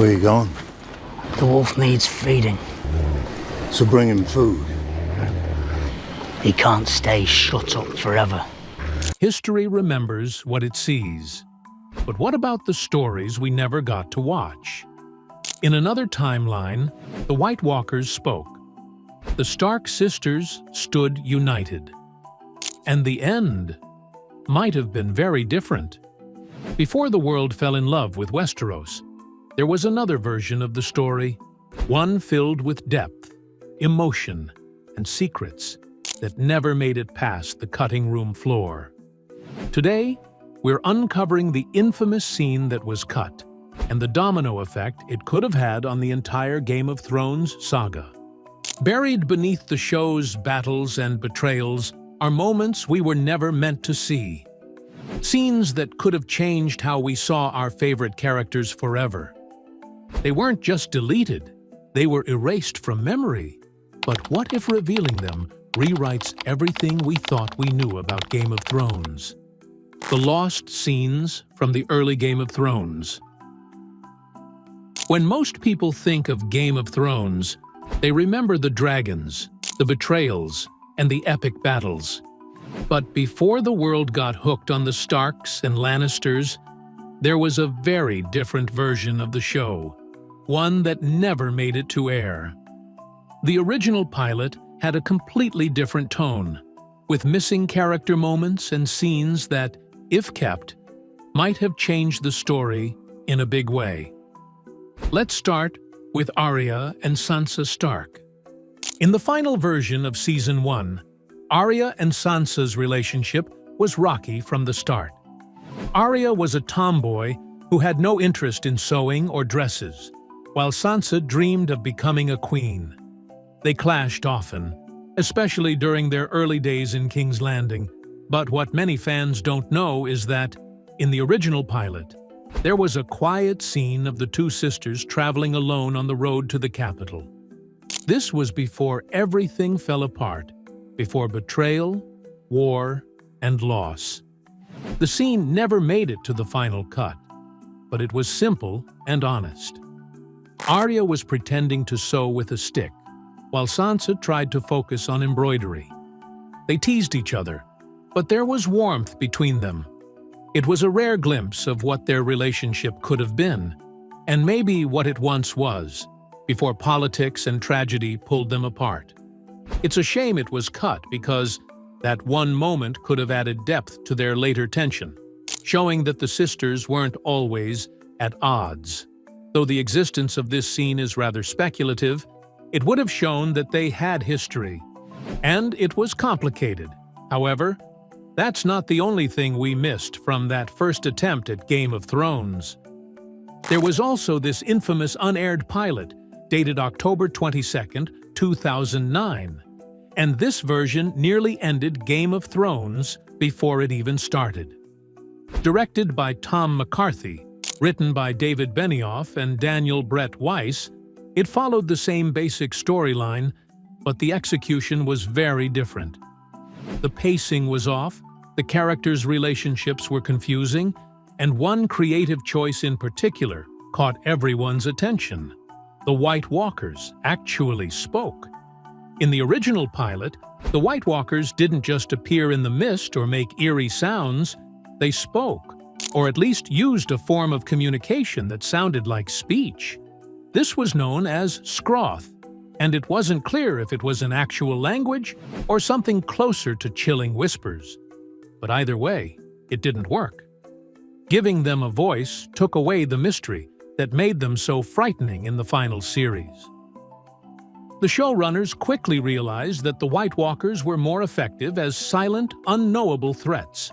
Where you going? The wolf needs feeding. So bring him food. He can't stay shut up forever. History remembers what it sees. But what about the stories we never got to watch? In another timeline, the White Walkers spoke. The Stark sisters stood united. And the end might have been very different. Before the world fell in love with Westeros, there was another version of the story, one filled with depth, emotion, and secrets that never made it past the cutting room floor. Today, we're uncovering the infamous scene that was cut and the domino effect it could have had on the entire Game of Thrones saga. Buried beneath the show's battles and betrayals are moments we were never meant to see. Scenes that could have changed how we saw our favorite characters forever. They weren't just deleted, they were erased from memory. But what if revealing them rewrites everything we thought we knew about Game of Thrones? The lost scenes from the early Game of Thrones. When most people think of Game of Thrones, they remember the dragons, the betrayals, and the epic battles. But before the world got hooked on the Starks and Lannisters, there was a very different version of the show, one that never made it to air. The original pilot had a completely different tone, with missing character moments and scenes that, if kept, might have changed the story in a big way. Let's start with Arya and Sansa Stark. In the final version of Season 1, Arya and Sansa's relationship was rocky from the start. Arya was a tomboy who had no interest in sewing or dresses, while Sansa dreamed of becoming a queen. They clashed often, especially during their early days in King's Landing, but what many fans don't know is that, in the original pilot, there was a quiet scene of the two sisters traveling alone on the road to the capital. This was before everything fell apart, before betrayal, war, and loss. The scene never made it to the final cut, but it was simple and honest. Arya was pretending to sew with a stick, while Sansa tried to focus on embroidery. They teased each other, but there was warmth between them. It was a rare glimpse of what their relationship could have been, and maybe what it once was, before politics and tragedy pulled them apart. It's a shame it was cut because that one moment could have added depth to their later tension, showing that the sisters weren't always at odds. Though the existence of this scene is rather speculative, it would have shown that they had history. And it was complicated. However, that's not the only thing we missed from that first attempt at Game of Thrones. There was also this infamous unaired pilot, dated October 22nd, 2009. And this version nearly ended Game of Thrones before it even started. Directed by Tom McCarthy, written by David Benioff and Daniel Brett Weiss, it followed the same basic storyline, but the execution was very different. The pacing was off, the characters' relationships were confusing, and one creative choice in particular caught everyone's attention. The White Walkers actually spoke. In the original pilot, the White Walkers didn't just appear in the mist or make eerie sounds, they spoke, or at least used a form of communication that sounded like speech. This was known as Scroth, and it wasn't clear if it was an actual language or something closer to chilling whispers. But either way, it didn't work. Giving them a voice took away the mystery that made them so frightening in the final series. The showrunners quickly realized that the White Walkers were more effective as silent, unknowable threats.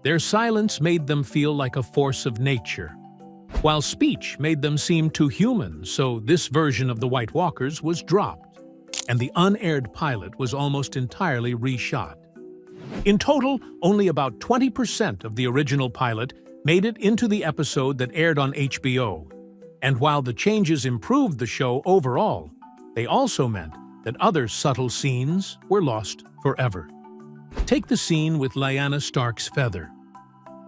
Their silence made them feel like a force of nature, while speech made them seem too human, so this version of the White Walkers was dropped, and the unaired pilot was almost entirely reshot. In total, only about 20% of the original pilot made it into the episode that aired on HBO, and while the changes improved the show overall, they also meant that other subtle scenes were lost forever. Take the scene with Lyanna Stark's feather.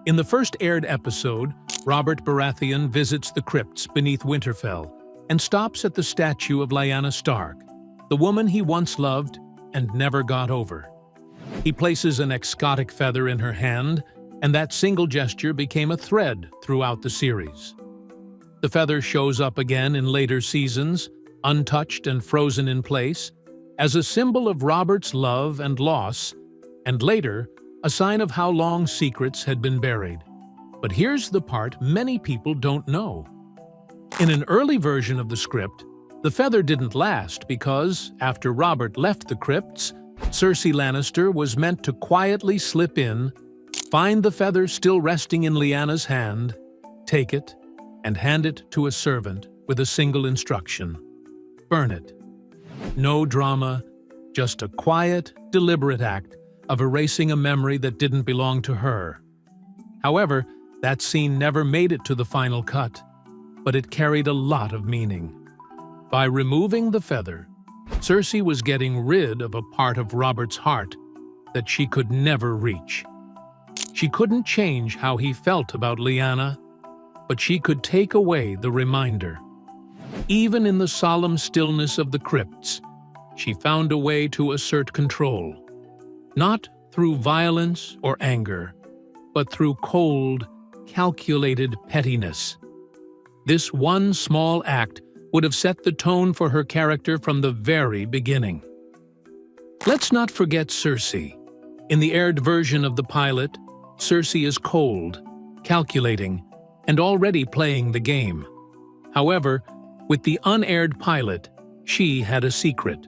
In the first aired episode, Robert Baratheon visits the crypts beneath Winterfell and stops at the statue of Lyanna Stark, the woman he once loved and never got over. He places an exotic feather in her hand, and that single gesture became a thread throughout the series. The feather shows up again in later seasons, untouched and frozen in place, as a symbol of Robert's love and loss, and later, a sign of how long secrets had been buried. But here's the part many people don't know. In an early version of the script, the feather didn't last because, after Robert left the crypts, Cersei Lannister was meant to quietly slip in, find the feather still resting in Lyanna's hand, take it, and hand it to a servant with a single instruction: burn it. No drama, just a quiet, deliberate act of erasing a memory that didn't belong to her. However, that scene never made it to the final cut, but it carried a lot of meaning. By removing the feather, Cersei was getting rid of a part of Robert's heart that she could never reach. She couldn't change how he felt about Lyanna, but she could take away the reminder. Even in the solemn stillness of the crypts, she found a way to assert control. Not through violence or anger, but through cold, calculated pettiness. This one small act would have set the tone for her character from the very beginning. Let's not forget Cersei. In the aired version of the pilot, Cersei is cold, calculating, and already playing the game. However, with the unaired pilot, she had a secret,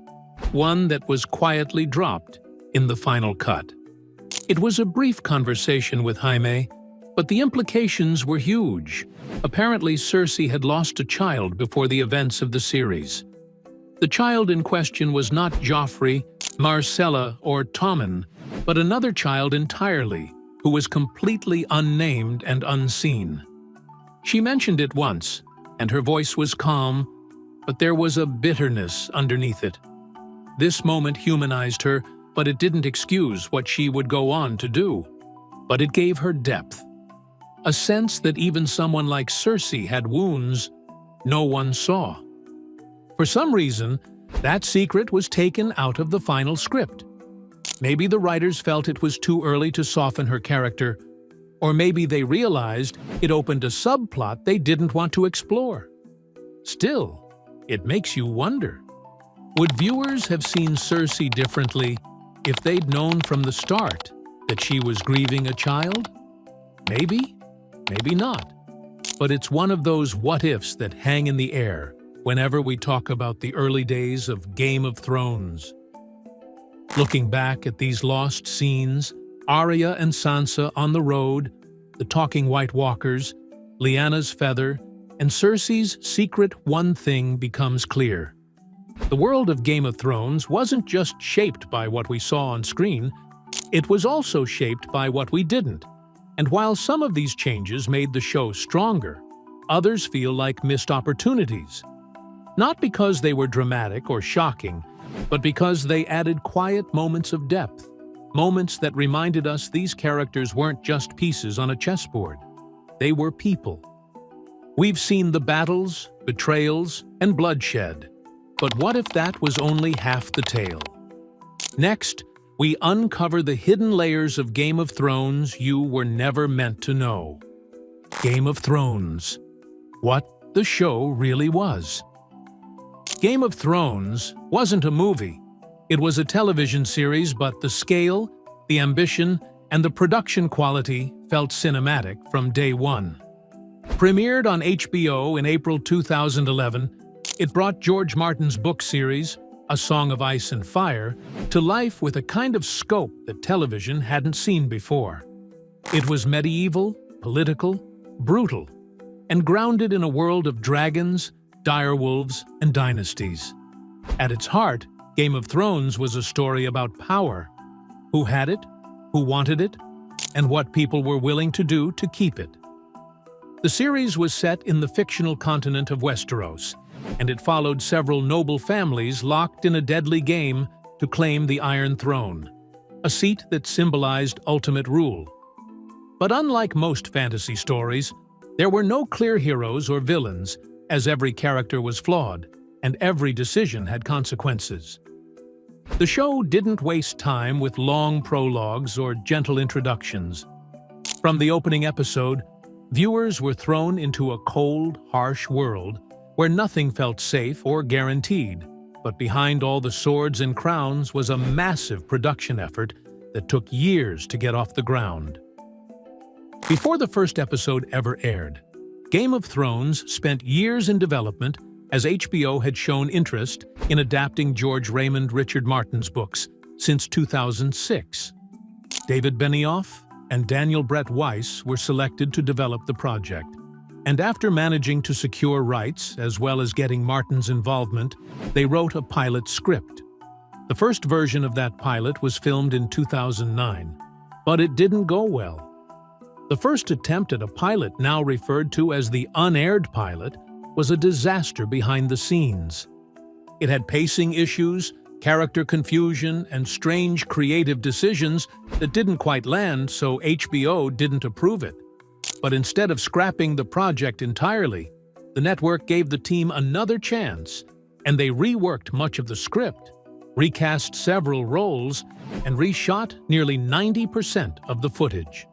one that was quietly dropped in the final cut. It was a brief conversation with Jaime, but the implications were huge. Apparently, Cersei had lost a child before the events of the series. The child in question was not Joffrey, Marcella, or Tommen, but another child entirely, who was completely unnamed and unseen. She mentioned it once, and her voice was calm, but there was a bitterness underneath it. This moment humanized her, but it didn't excuse what she would go on to do. But it gave her depth. A sense that even someone like Cersei had wounds no one saw. For some reason, that secret was taken out of the final script. Maybe the writers felt it was too early to soften her character, or maybe they realized it opened a subplot they didn't want to explore. Still, it makes you wonder. Would viewers have seen Cersei differently if they'd known from the start that she was grieving a child? Maybe, maybe not. But it's one of those what-ifs that hang in the air whenever we talk about the early days of Game of Thrones. Looking back at these lost scenes, Arya and Sansa on the road, the talking White Walkers, Lyanna's feather, and Cersei's secret one thing becomes clear. The world of Game of Thrones wasn't just shaped by what we saw on screen, it was also shaped by what we didn't. And while some of these changes made the show stronger, others feel like missed opportunities. Not because they were dramatic or shocking, but because they added quiet moments of depth, moments that reminded us these characters weren't just pieces on a chessboard. They were people. We've seen the battles, betrayals, and bloodshed. But what if that was only half the tale? Next, we uncover the hidden layers of Game of Thrones you were never meant to know. Game of Thrones. What the show really was. Game of Thrones wasn't a movie. It was a television series, but the scale, the ambition, and the production quality felt cinematic from day one. Premiered on HBO in April 2011, it brought George Martin's book series, A Song of Ice and Fire, to life with a kind of scope that television hadn't seen before. It was medieval, political, brutal, and grounded in a world of dragons, direwolves, and dynasties. At its heart, Game of Thrones was a story about power. Who had it, who wanted it, and what people were willing to do to keep it. The series was set in the fictional continent of Westeros, and it followed several noble families locked in a deadly game to claim the Iron Throne, a seat that symbolized ultimate rule. But unlike most fantasy stories, there were no clear heroes or villains, as every character was flawed, and every decision had consequences. The show didn't waste time with long prologues or gentle introductions. From the opening episode, viewers were thrown into a cold, harsh world where nothing felt safe or guaranteed, but behind all the swords and crowns was a massive production effort that took years to get off the ground. Before the first episode ever aired, Game of Thrones spent years in development as HBO had shown interest in adapting George Raymond Richard Martin's books since 2006. David Benioff and Daniel Brett Weiss were selected to develop the project, and after managing to secure rights as well as getting Martin's involvement, they wrote a pilot script. The first version of that pilot was filmed in 2009, but it didn't go well. The first attempt at a pilot, now referred to as the unaired pilot, was a disaster behind the scenes. It had pacing issues, character confusion, and strange creative decisions that didn't quite land, so HBO didn't approve it. But instead of scrapping the project entirely, the network gave the team another chance, and they reworked much of the script, recast several roles, and reshot nearly 90% of the footage.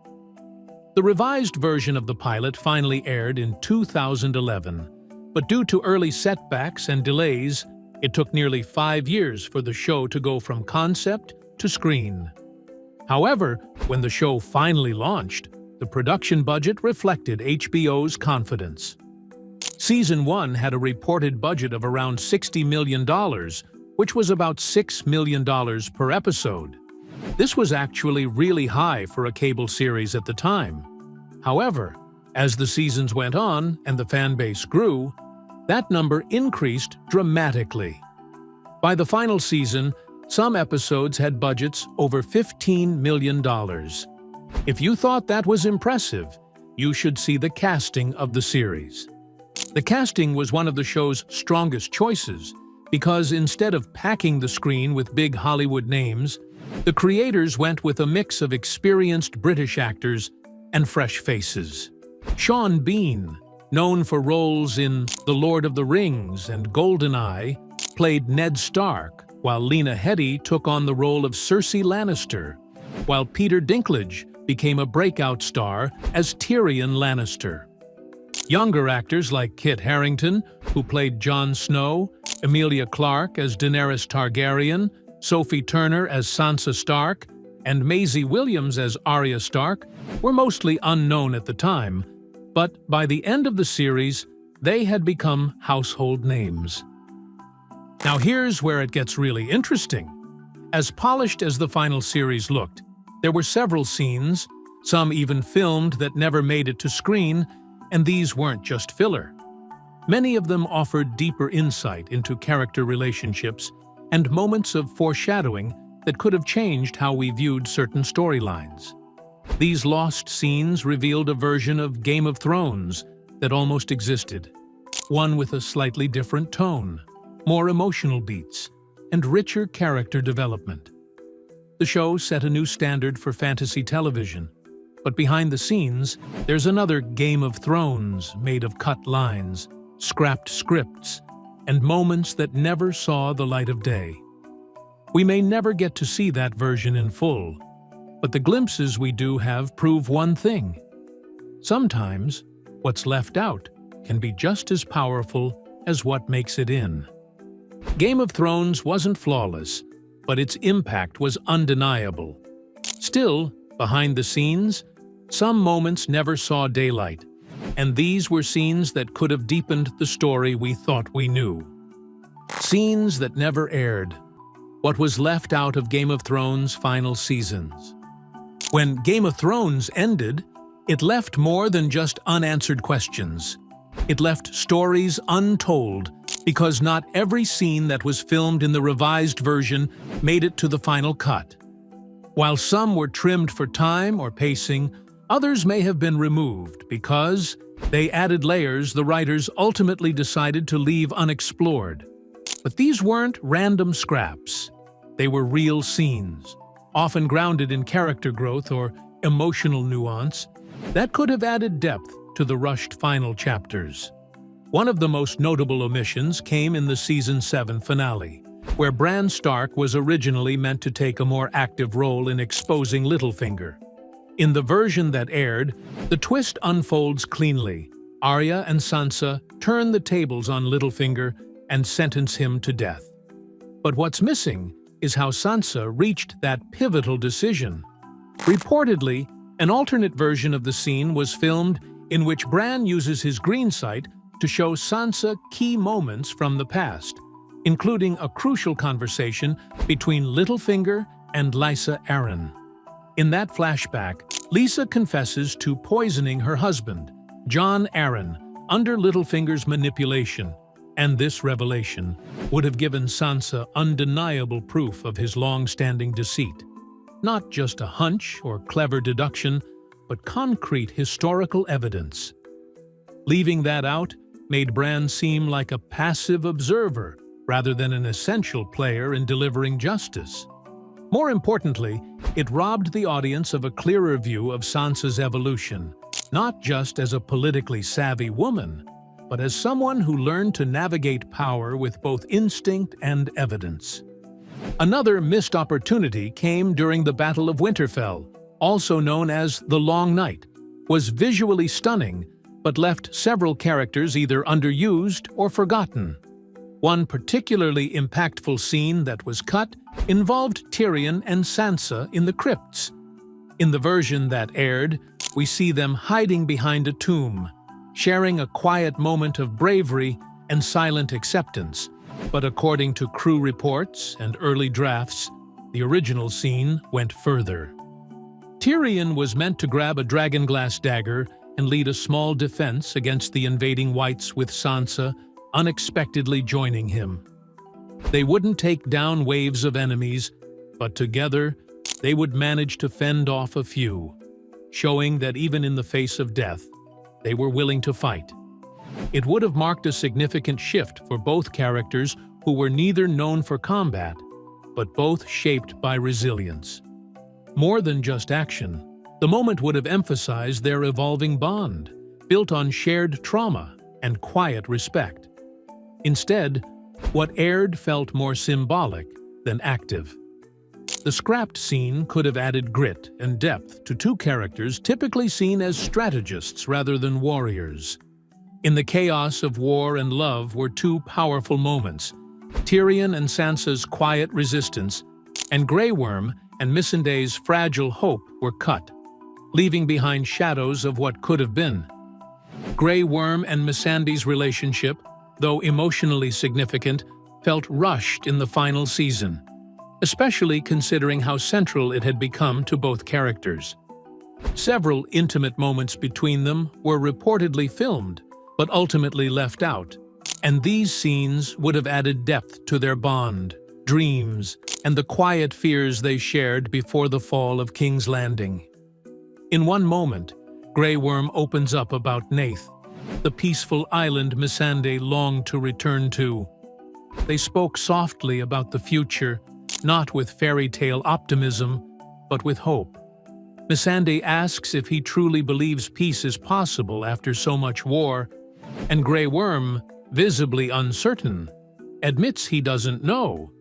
The revised version of the pilot finally aired in 2011, but due to early setbacks and delays, it took nearly 5 years for the show to go from concept to screen. However, when the show finally launched, the production budget reflected HBO's confidence. Season 1 had a reported budget of around $60 million, which was about $6 million per episode. This was actually really high for a cable series at the time. However, as the seasons went on and the fan base grew, that number increased dramatically. By the final season, some episodes had budgets over $15 million. If you thought that was impressive, you should see the casting of the series. The casting was one of the show's strongest choices because instead of packing the screen with big Hollywood names, the creators went with a mix of experienced British actors and fresh faces. Sean Bean, known for roles in The Lord of the Rings and GoldenEye, played Ned Stark, while Lena Headey took on the role of Cersei Lannister, while Peter Dinklage became a breakout star as Tyrion Lannister. Younger actors like Kit Harington, who played Jon Snow, Emilia Clarke as Daenerys Targaryen, Sophie Turner as Sansa Stark, and Maisie Williams as Arya Stark, were mostly unknown at the time, but by the end of the series, they had become household names. Now here's where it gets really interesting. As polished as the final series looked, there were several scenes, some even filmed, that never made it to screen, and these weren't just filler. Many of them offered deeper insight into character relationships and moments of foreshadowing that could have changed how we viewed certain storylines. These lost scenes revealed a version of Game of Thrones that almost existed, one with a slightly different tone, more emotional beats, and richer character development. The show set a new standard for fantasy television, but behind the scenes, there's another Game of Thrones made of cut lines, scrapped scripts, and moments that never saw the light of day. We may never get to see that version in full, but the glimpses we do have prove one thing. Sometimes, what's left out can be just as powerful as what makes it in. Game of Thrones wasn't flawless, but its impact was undeniable. Still, behind the scenes, some moments never saw daylight, and these were scenes that could have deepened the story we thought we knew. Scenes that never aired. What was left out of Game of Thrones' final seasons. When Game of Thrones ended, it left more than just unanswered questions. It left stories untold because not every scene that was filmed in the revised version made it to the final cut. While some were trimmed for time or pacing, others may have been removed because they added layers the writers ultimately decided to leave unexplored. But these weren't random scraps. They were real scenes, often grounded in character growth or emotional nuance, That could have added depth to the rushed final chapters. One of the most notable omissions came in the Season 7 finale, where Bran Stark was originally meant to take a more active role in exposing Littlefinger. In the version that aired, the twist unfolds cleanly. Arya and Sansa turn the tables on Littlefinger and sentence him to death. But what's missing is how Sansa reached that pivotal decision. Reportedly, an alternate version of the scene was filmed in which Bran uses his green sight to show Sansa key moments from the past, including a crucial conversation between Littlefinger and Lysa Arryn. In that flashback, Lysa confesses to poisoning her husband, Jon Arryn, under Littlefinger's manipulation, and this revelation would have given Sansa undeniable proof of his long-standing deceit. Not just a hunch or clever deduction, but concrete historical evidence. Leaving that out made Bran seem like a passive observer rather than an essential player in delivering justice. More importantly, it robbed the audience of a clearer view of Sansa's evolution, not just as a politically savvy woman, but as someone who learned to navigate power with both instinct and evidence. Another missed opportunity came during the Battle of Winterfell, also known as the Long Night, was visually stunning, but left several characters either underused or forgotten. One particularly impactful scene that was cut involved Tyrion and Sansa in the crypts. In the version that aired, we see them hiding behind a tomb, sharing a quiet moment of bravery and silent acceptance. But according to crew reports and early drafts, the original scene went further. Tyrion was meant to grab a dragonglass dagger and lead a small defense against the invading Whites, with Sansa unexpectedly joining him. They wouldn't take down waves of enemies, but together they would manage to fend off a few, showing that even in the face of death, they were willing to fight. It would have marked a significant shift for both characters who were neither known for combat, but both shaped by resilience. More than just action, the moment would have emphasized their evolving bond, built on shared trauma and quiet respect. Instead, what aired felt more symbolic than active. The scrapped scene could have added grit and depth to two characters typically seen as strategists rather than warriors. In the chaos of war and love were two powerful moments: Tyrion and Sansa's quiet resistance, and Grey Worm and Missandei's fragile hope were cut, leaving behind shadows of what could have been. Grey Worm and Missandei's relationship, though emotionally significant, felt rushed in the final season, especially considering how central it had become to both characters. Several intimate moments between them were reportedly filmed, but ultimately left out, and these scenes would have added depth to their bond, dreams, and the quiet fears they shared before the fall of King's Landing. In one moment, Grey Worm opens up about Nath, the peaceful island Missandei longed to return to. They spoke softly about the future, not with fairy tale optimism, but with hope. Missandei asks if he truly believes peace is possible after so much war, and Grey Worm, visibly uncertain, admits he doesn't know,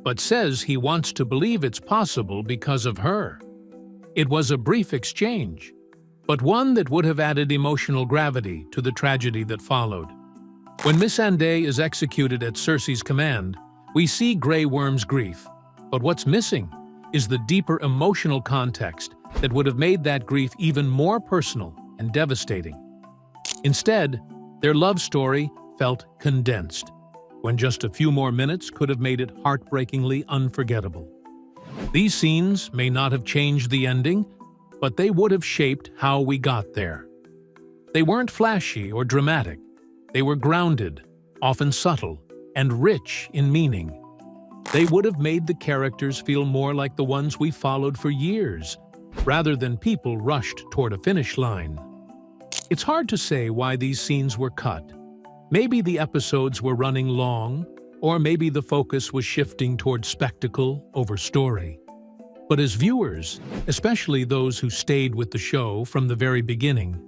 but says he wants to believe it's possible because of her. It was a brief exchange, but one that would have added emotional gravity to the tragedy that followed. When Missandei is executed at Cersei's command, we see Grey Worm's grief, but what's missing is the deeper emotional context that would have made that grief even more personal and devastating. Instead, their love story felt condensed, when just a few more minutes could have made it heartbreakingly unforgettable. These scenes may not have changed the ending, but they would have shaped how we got there. They weren't flashy or dramatic. They were grounded, often subtle, and rich in meaning. They would have made the characters feel more like the ones we followed for years, rather than people rushed toward a finish line. It's hard to say why these scenes were cut. Maybe the episodes were running long, or maybe the focus was shifting toward spectacle over story. But as viewers, especially those who stayed with the show from the very beginning,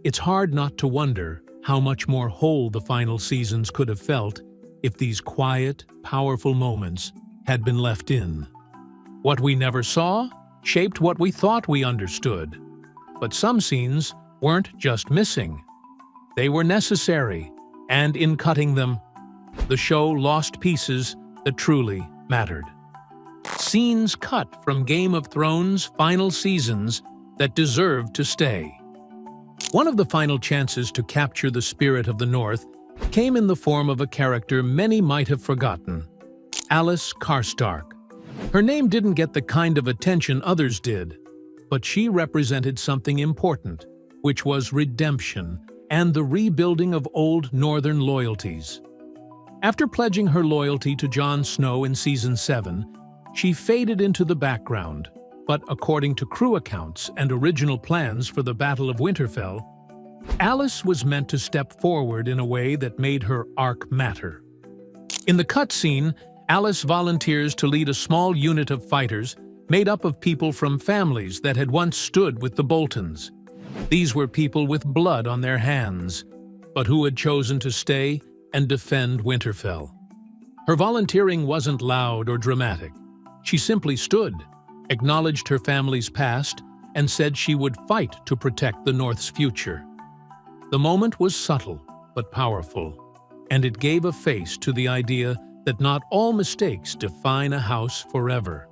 it's hard not to wonder how much more whole the final seasons could have felt if these quiet, powerful moments had been left in. What we never saw shaped what we thought we understood. But some scenes weren't just missing. They were necessary, and in cutting them, the show lost pieces that truly mattered. Scenes cut from Game of Thrones' final seasons that deserved to stay. One of the final chances to capture the spirit of the North came in the form of a character many might have forgotten: Alys Karstark. Her name didn't get the kind of attention others did, but she represented something important, which was redemption and the rebuilding of old Northern loyalties. After pledging her loyalty to Jon Snow in Season 7, she faded into the background, but according to crew accounts and original plans for the Battle of Winterfell, Alys was meant to step forward in a way that made her arc matter. In the cutscene, Alys volunteers to lead a small unit of fighters made up of people from families that had once stood with the Boltons. These were people with blood on their hands, but who had chosen to stay and defend Winterfell. Her volunteering wasn't loud or dramatic. She simply stood, acknowledged her family's past, and said she would fight to protect the North's future. The moment was subtle but powerful, and it gave a face to the idea that not all mistakes define a house forever.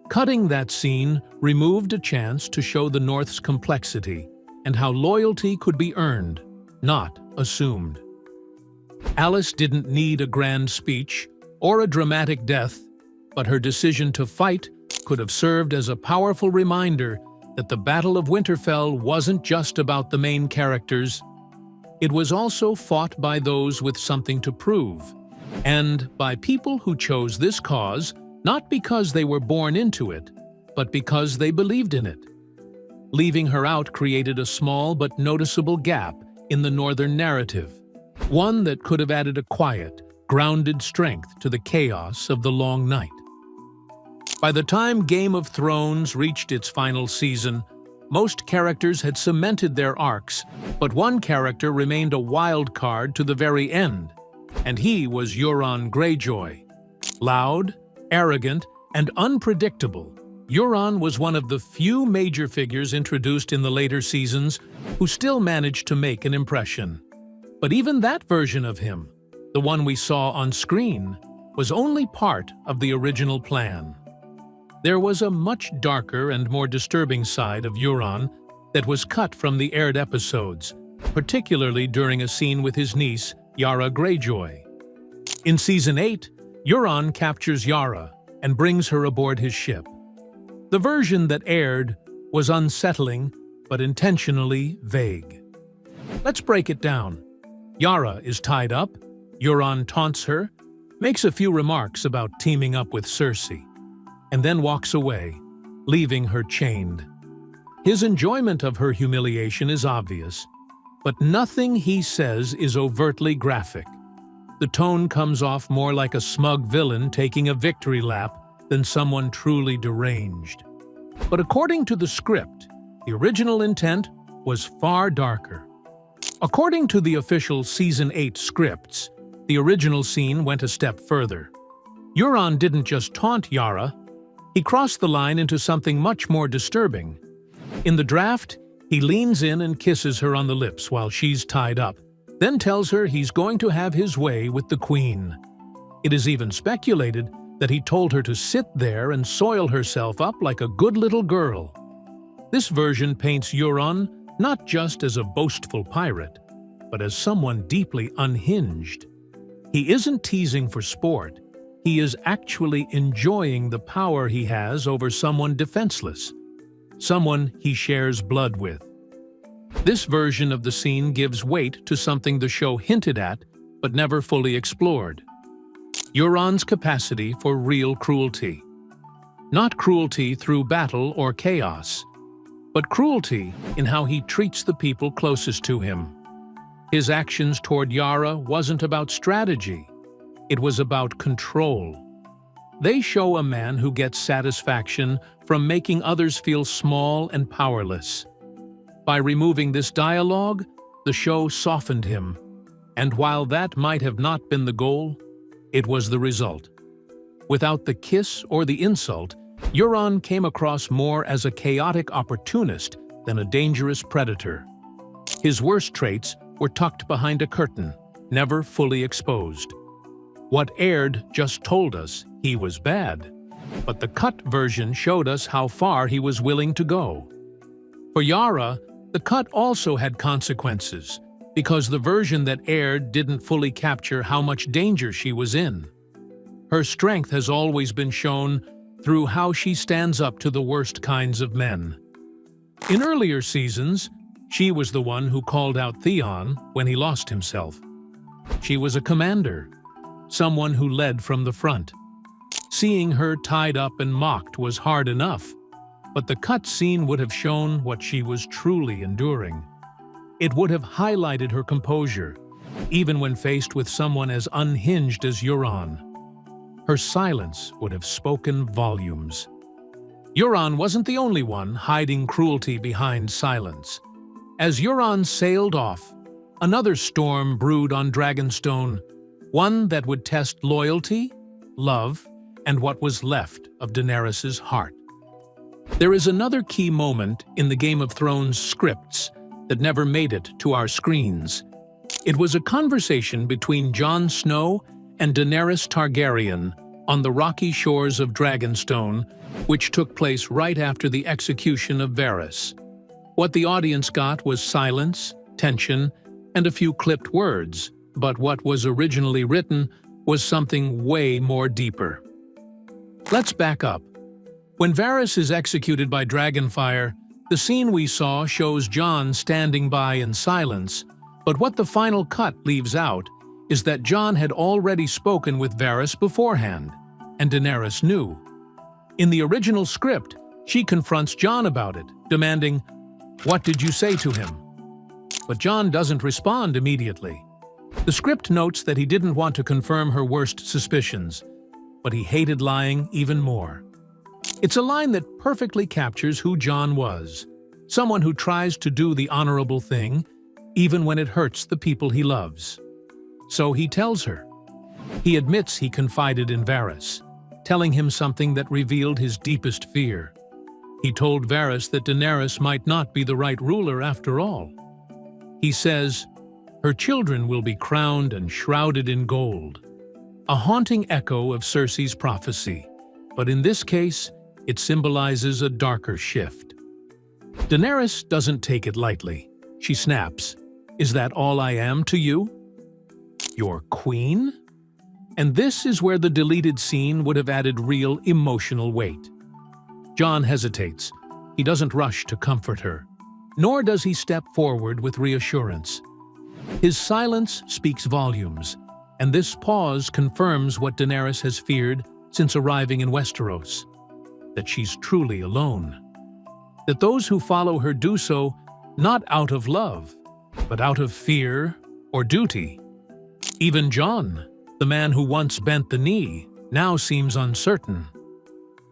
Cutting that scene removed a chance to show the North's complexity and how loyalty could be earned, not assumed. Alys didn't need a grand speech or a dramatic death, but her decision to fight could have served as a powerful reminder that the Battle of Winterfell wasn't just about the main characters. It was also fought by those with something to prove, and by people who chose this cause not because they were born into it, but because they believed in it. Leaving her out created a small but noticeable gap in the Northern narrative, one that could have added a quiet, grounded strength to the chaos of the long night. By the time Game of Thrones reached its final season, most characters had cemented their arcs, but one character remained a wild card to the very end, and he was Euron Greyjoy. Loud, arrogant, and unpredictable, Euron was one of the few major figures introduced in the later seasons who still managed to make an impression. But even that version of him, the one we saw on screen, was only part of the original plan. There was a much darker and more disturbing side of Euron that was cut from the aired episodes, particularly during a scene with his niece, Yara Greyjoy. In Season 8, Euron captures Yara and brings her aboard his ship. The version that aired was unsettling but intentionally vague. Let's break it down. Yara is tied up, Euron taunts her, makes a few remarks about teaming up with Cersei, and then walks away, leaving her chained. His enjoyment of her humiliation is obvious, but nothing he says is overtly graphic. The tone comes off more like a smug villain taking a victory lap than someone truly deranged. But according to the script, the original intent was far darker. According to the official Season 8 scripts, the original scene went a step further. Euron didn't just taunt Yara, he crossed the line into something much more disturbing. In the draft, he leans in and kisses her on the lips while she's tied up, then tells her he's going to have his way with the Queen. It is even speculated that he told her to sit there and soil herself up like a good little girl. This version paints Euron not just as a boastful pirate, but as someone deeply unhinged. He isn't teasing for sport. He is actually enjoying the power he has over someone defenseless, someone he shares blood with. This version of the scene gives weight to something the show hinted at but never fully explored: Euron's capacity for real cruelty. Not cruelty through battle or chaos, but cruelty in how he treats the people closest to him. His actions toward Yara wasn't about strategy, it was about control. They show a man who gets satisfaction from making others feel small and powerless. By removing this dialogue, the show softened him, and while that might have not been the goal, it was the result. Without the kiss or the insult, Euron came across more as a chaotic opportunist than a dangerous predator. His worst traits were tucked behind a curtain, never fully exposed. What aired just told us he was bad, but the cut version showed us how far he was willing to go. For Yara, the cut also had consequences, because the version that aired didn't fully capture how much danger she was in. Her strength has always been shown through how she stands up to the worst kinds of men. In earlier seasons, she was the one who called out Theon when he lost himself. She was a commander, someone who led from the front. Seeing her tied up and mocked was hard enough, but the cut scene would have shown what she was truly enduring. It would have highlighted her composure, even when faced with someone as unhinged as Euron. Her silence would have spoken volumes. Euron wasn't the only one hiding cruelty behind silence. As Euron sailed off, another storm brewed on Dragonstone, one that would test loyalty, love, and what was left of Daenerys' heart. There is another key moment in the Game of Thrones scripts that never made it to our screens. It was a conversation between Jon Snow and Daenerys Targaryen on the rocky shores of Dragonstone, which took place right after the execution of Varys. What the audience got was silence, tension, and a few clipped words, but what was originally written was something way more deeper. Let's back up. When Varys is executed by Dragonfire, the scene we saw shows Jon standing by in silence, but what the final cut leaves out is that Jon had already spoken with Varys beforehand, and Daenerys knew. In the original script, she confronts Jon about it, demanding, "What did you say to him?" But Jon doesn't respond immediately. The script notes that he didn't want to confirm her worst suspicions, but he hated lying even more. It's a line that perfectly captures who Jon was, someone who tries to do the honorable thing, even when it hurts the people he loves. So he tells her. He admits he confided in Varys, telling him something that revealed his deepest fear. He told Varys that Daenerys might not be the right ruler after all. He says, "Her children will be crowned and shrouded in gold," a haunting echo of Cersei's prophecy, but in this case, it symbolizes a darker shift. Daenerys doesn't take it lightly. She snaps, "Is that all I am to you? Your queen?" And this is where the deleted scene would have added real emotional weight. Jon hesitates. He doesn't rush to comfort her, nor does he step forward with reassurance. His silence speaks volumes, and this pause confirms what Daenerys has feared since arriving in Westeros, that she's truly alone. That those who follow her do so not out of love, but out of fear or duty. Even Jon, the man who once bent the knee, now seems uncertain.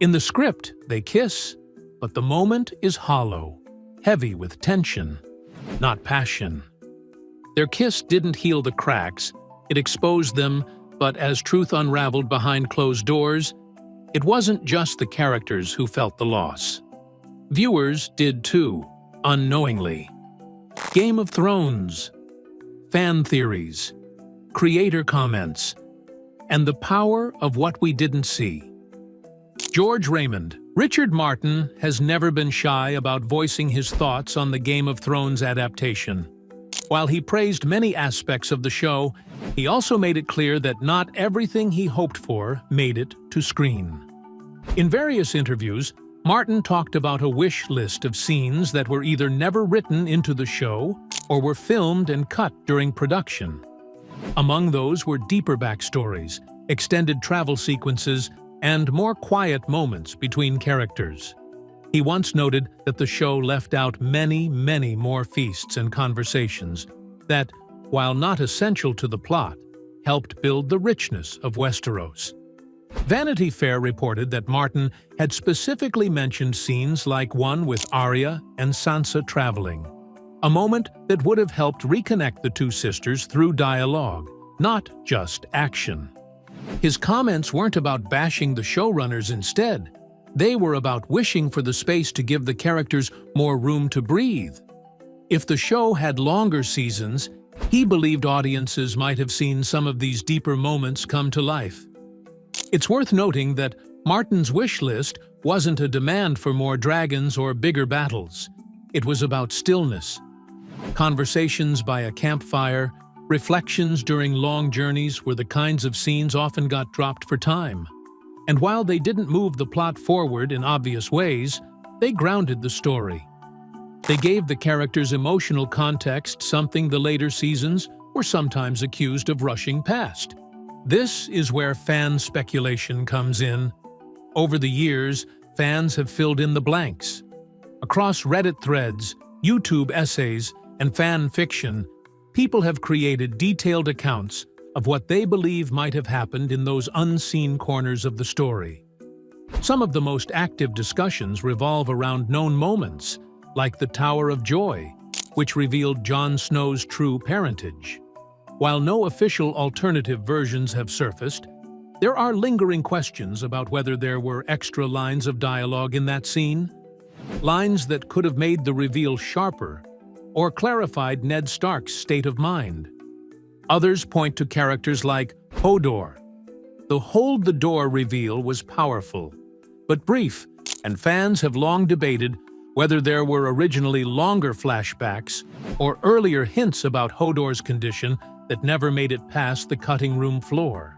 In the script, they kiss, but the moment is hollow, heavy with tension, not passion. Their kiss didn't heal the cracks, it exposed them, but as truth unraveled behind closed doors, it wasn't just the characters who felt the loss. Viewers did too, unknowingly. Game of Thrones, fan theories, creator comments, and the power of what we didn't see. George Raymond. Richard Martin has never been shy about voicing his thoughts on the Game of Thrones adaptation. While he praised many aspects of the show, he also made it clear that not everything he hoped for made it to screen. In various interviews, Martin talked about a wish list of scenes that were either never written into the show or were filmed and cut during production. Among those were deeper backstories, extended travel sequences, and more quiet moments between characters. He once noted that the show left out many, many more feasts and conversations that, while not essential to the plot, helped build the richness of Westeros. Vanity Fair reported that Martin had specifically mentioned scenes like one with Arya and Sansa traveling, a moment that would have helped reconnect the two sisters through dialogue, not just action. His comments weren't about bashing the showrunners instead. They were about wishing for the space to give the characters more room to breathe. If the show had longer seasons, he believed audiences might have seen some of these deeper moments come to life. It's worth noting that Martin's wish list wasn't a demand for more dragons or bigger battles. It was about stillness. Conversations by a campfire, reflections during long journeys were the kinds of scenes often got dropped for time. And while they didn't move the plot forward in obvious ways, they grounded the story. They gave the characters emotional context, something the later seasons were sometimes accused of rushing past. This is where fan speculation comes in. Over the years, fans have filled in the blanks. Across Reddit threads, YouTube essays, and fan fiction, people have created detailed accounts of what they believe might have happened in those unseen corners of the story. Some of the most active discussions revolve around known moments, like the Tower of Joy, which revealed Jon Snow's true parentage. While no official alternative versions have surfaced, there are lingering questions about whether there were extra lines of dialogue in that scene, lines that could have made the reveal sharper or clarified Ned Stark's state of mind. Others point to characters like Hodor. The Hold the Door reveal was powerful, but brief, and fans have long debated whether there were originally longer flashbacks or earlier hints about Hodor's condition that never made it past the cutting room floor.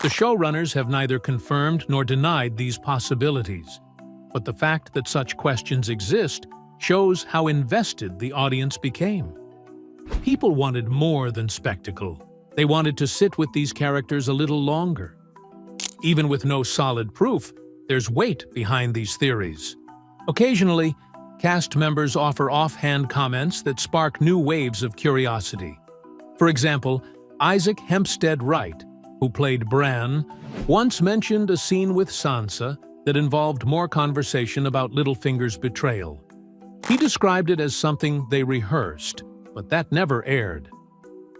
The showrunners have neither confirmed nor denied these possibilities, but the fact that such questions exist shows how invested the audience became. People wanted more than spectacle. They wanted to sit with these characters a little longer. Even with no solid proof, there's weight behind these theories. Occasionally, cast members offer offhand comments that spark new waves of curiosity. For example, Isaac Hempstead Wright, who played Bran, once mentioned a scene with Sansa that involved more conversation about Littlefinger's betrayal. He described it as something they rehearsed, but that never aired.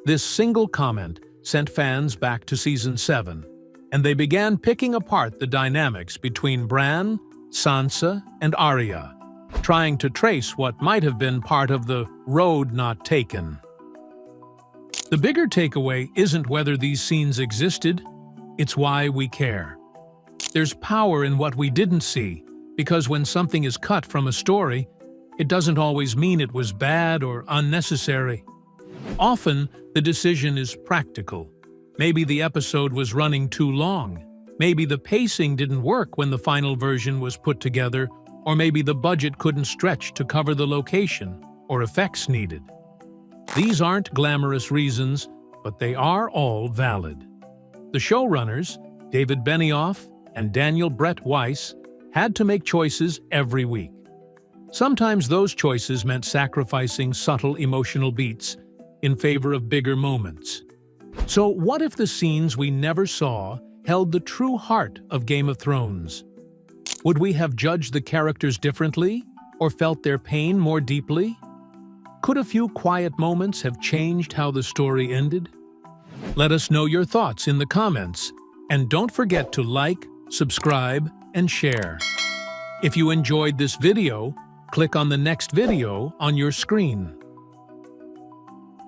This single comment sent fans back to Season 7, and they began picking apart the dynamics between Bran, Sansa, and Arya, trying to trace what might have been part of the road not taken. The bigger takeaway isn't whether these scenes existed, it's why we care. There's power in what we didn't see, because when something is cut from a story, it doesn't always mean it was bad or unnecessary. Often, the decision is practical. Maybe the episode was running too long. Maybe the pacing didn't work when the final version was put together, or maybe the budget couldn't stretch to cover the location or effects needed. These aren't glamorous reasons, but they are all valid. The showrunners, David Benioff and Daniel Brett Weiss, had to make choices every week. Sometimes those choices meant sacrificing subtle emotional beats in favor of bigger moments. So what if the scenes we never saw held the true heart of Game of Thrones? Would we have judged the characters differently or felt their pain more deeply? Could a few quiet moments have changed how the story ended? Let us know your thoughts in the comments, and don't forget to like, subscribe, and share. If you enjoyed this video, click on the next video on your screen.